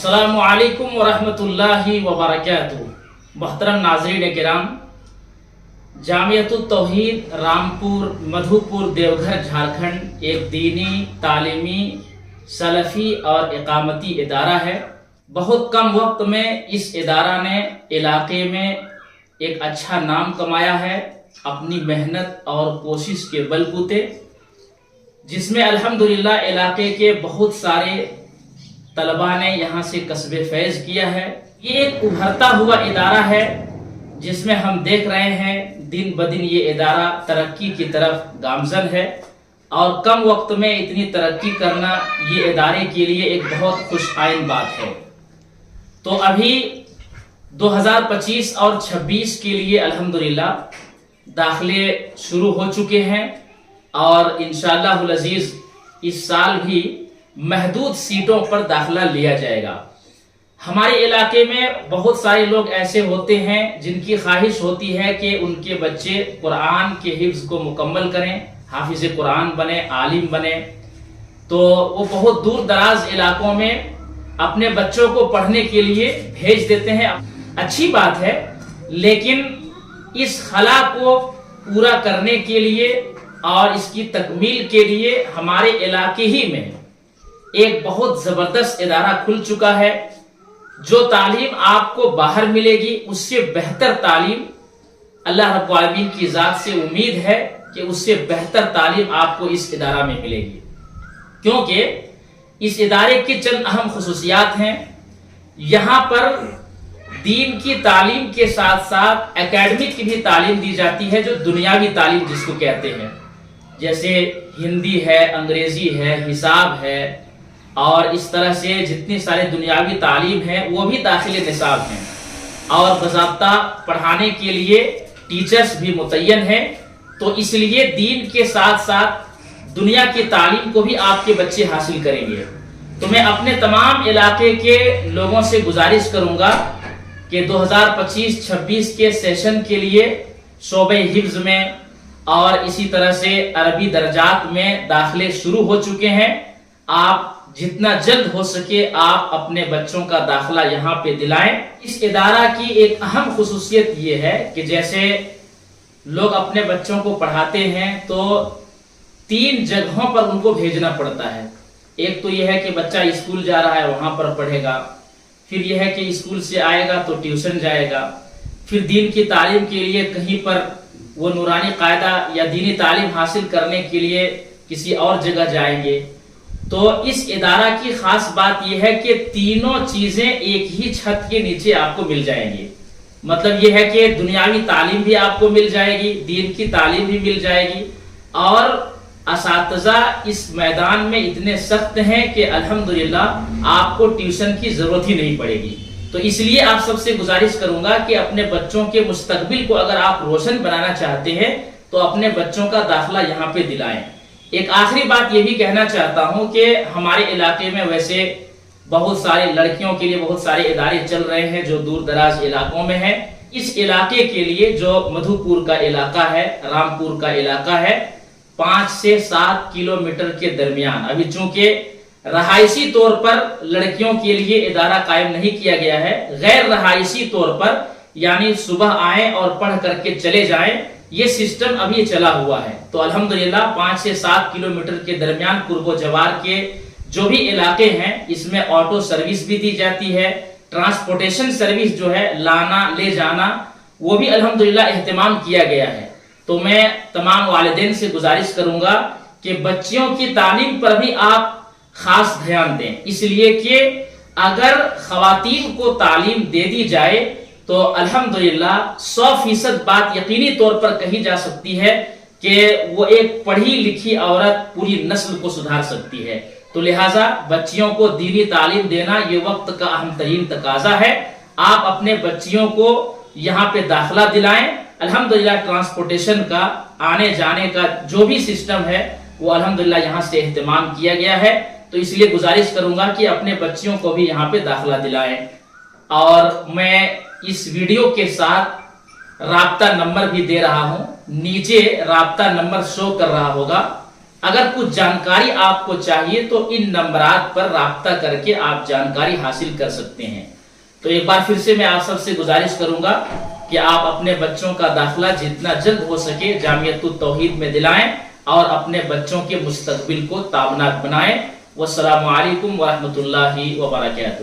अस्सलामु अलैकुम वरहमतुल्लाहि वबरकातुहू। मोहतरम नाज़रीन किराम, जामियतुत तौहीद रामपुर मधुपुर देवघर झारखंड एक दीनी तालीमी सलफ़ी और इकामती इदारा है। बहुत कम वक्त में इस इदारा ने इलाके में एक अच्छा नाम कमाया है अपनी मेहनत और कोशिश के बलबूते, जिसमें अल्हम्दुलिल्लाह इलाके के बहुत सारे तलबा ने यहाँ से कसबे फैज़ किया है। ये एक उभरता हुआ इदारा है जिसमें हम देख रहे हैं दिन ब दिन ये इदारा तरक्की की तरफ गामजन है और कम वक्त में इतनी तरक्की करना ये इदारे के लिए एक बहुत खुश आइन बात है। तो अभी 2025 और 26 के लिए अल्हम्दुलिल्लाह दाखिले शुरू हो चुके हैं और इंशाअल्लाहुल अज़ीज़ इस साल भी महदूद सीटों पर दाखिला लिया जाएगा। हमारे इलाके में बहुत सारे लोग ऐसे होते हैं जिनकी ख्वाहिश होती है कि उनके बच्चे कुरान के हिफ्ज़ को मुकम्मल करें, हाफिज़ कुरान बने, आलिम बने। तो वो बहुत दूर दराज इलाकों में अपने बच्चों को पढ़ने के लिए भेज देते हैं। अच्छी बात है, लेकिन इस खला को पूरा करने के लिए और इसकी तकमील के लिए हमारे इलाके ही में एक बहुत ज़बरदस्त इदारा खुल चुका है। जो तालीम आपको बाहर मिलेगी उससे बेहतर तालीम अल्लाह रब्बुल आलमीन की ज़ात से उम्मीद है कि उससे बेहतर तालीम आपको इस इदारा में मिलेगी, क्योंकि इस इदारे की चंद अहम खुसूसियात हैं। यहाँ पर दीन की तालीम के साथ साथ एकेडमिक की भी तालीम दी जाती है, जो दुनियावी तालीम जिसको कहते हैं, जैसे हिंदी है, अंग्रेजी है, हिसाब है और इस तरह से जितनी सारे दुनियावी तालीम है वो भी दाखिले निसाब हैं और बाज़ाब्ता पढ़ाने के लिए टीचर्स भी मुतय्यन हैं। तो इसलिए दीन के साथ साथ दुनिया की तालीम को भी आपके बच्चे हासिल करेंगे। तो मैं अपने तमाम इलाके के लोगों से गुजारिश करूंगा कि 2025-26 के सेशन के लिए शोबे हिफ्ज़ में और इसी तरह से अरबी दर्जात में दाखिले शुरू हो चुके हैं। आप जितना जल्द हो सके आप अपने बच्चों का दाखिला यहाँ पे दिलाएं। इस इदारा की एक अहम खुसूसियत ये है कि जैसे लोग अपने बच्चों को पढ़ाते हैं तो 3 जगहों पर उनको भेजना पड़ता है। एक तो यह है कि बच्चा स्कूल जा रहा है वहां पर पढ़ेगा, फिर यह है कि स्कूल से आएगा तो ट्यूशन जाएगा, फिर दीन की तालीम के लिए कहीं पर वो नूरानी कायदा या दीनी तालीम हासिल करने के लिए किसी और जगह जाएंगे। तो इस इदारा की खास बात यह है कि तीनों चीजें एक ही छत के नीचे आपको मिल जाएंगी। मतलब यह है कि दुनियावी तालीम भी आपको मिल जाएगी, दीन की तालीम भी मिल जाएगी और असातिज़ा इस मैदान में इतने सख्त हैं कि अल्हम्दुलिल्लाह आपको ट्यूशन की जरूरत ही नहीं पड़ेगी। तो इसलिए आप सबसे गुजारिश करूंगा कि अपने बच्चों के मुस्तकबिल को अगर आप रोशन बनाना चाहते हैं तो अपने बच्चों का दाखिला यहाँ पे दिलाएं। एक आखिरी बात ये भी कहना चाहता हूँ कि हमारे इलाके में वैसे बहुत सारे लड़कियों के लिए बहुत सारे इदारे चल रहे हैं जो दूर दराज इलाकों में है। इस इलाके के लिए जो मधुपुर का इलाका है, रामपुर का इलाका है, 5 से 7 किलोमीटर के दरमियान, अभी चूंकि रहायशी तौर पर लड़कियों के लिए इदारा कायम नहीं किया गया है, गैर रहायशी तौर पर यानी सुबह आए और पढ़ करके चले जाएं, ये सिस्टम अभी चला हुआ है। तो अल्हम्दुलिल्लाह 5 से 7 किलोमीटर के दरमियान कुर्बो जवार के जो भी इलाके हैं इसमें ऑटो सर्विस भी दी जाती है। ट्रांसपोर्टेशन सर्विस जो है लाना ले जाना वो भी अल्हम्दुलिल्लाह एहतमाम किया गया है। तो मैं तमाम वालिदैन से गुजारिश करूंगा कि बच्चियों की तालीम पर भी आप खास ध्यान दें, इसलिए कि अगर खवातीन को तालीम दे दी जाए तो अल्हम्दुलिल्लाह 100% बात यकीनी तौर पर कही जा सकती है कि वो एक पढ़ी लिखी औरत पूरी नस्ल को सुधार सकती है। तो लिहाजा बच्चियों को दीनी तालीम देना ये वक्त का अहम तरीन तकाजा है। आप अपने बच्चियों को यहाँ पे दाखिला दिलाएं। अल्हम्दुलिल्लाह ट्रांसपोर्टेशन का आने जाने का जो भी सिस्टम है वो अल्हम्दुलिल्लाह यहाँ से एहतमाम किया गया है। तो इसलिए गुजारिश करूंगा कि अपने बच्चियों को भी यहाँ पे दाखिला दिलाएं। और मैं इस वीडियो के साथ राब्ता नंबर भी दे रहा हूं, नीचे राब्ता नंबर शो कर रहा होगा। اگر کچھ جانکاری آپ کو چاہیے تو ان نمبرات پر رابطہ کر کے آپ جانکاری حاصل کر سکتے ہیں۔ تو ایک بار پھر سے میں آپ سب سے گزارش کروں گا کہ آپ اپنے بچوں کا داخلہ جتنا جلد ہو سکے جامعۃ التوحید میں دلائیں اور اپنے بچوں کے مستقبل کو تابناک بنائیں۔ والسلام علیکم ورحمۃ اللہ وبرکاتہ۔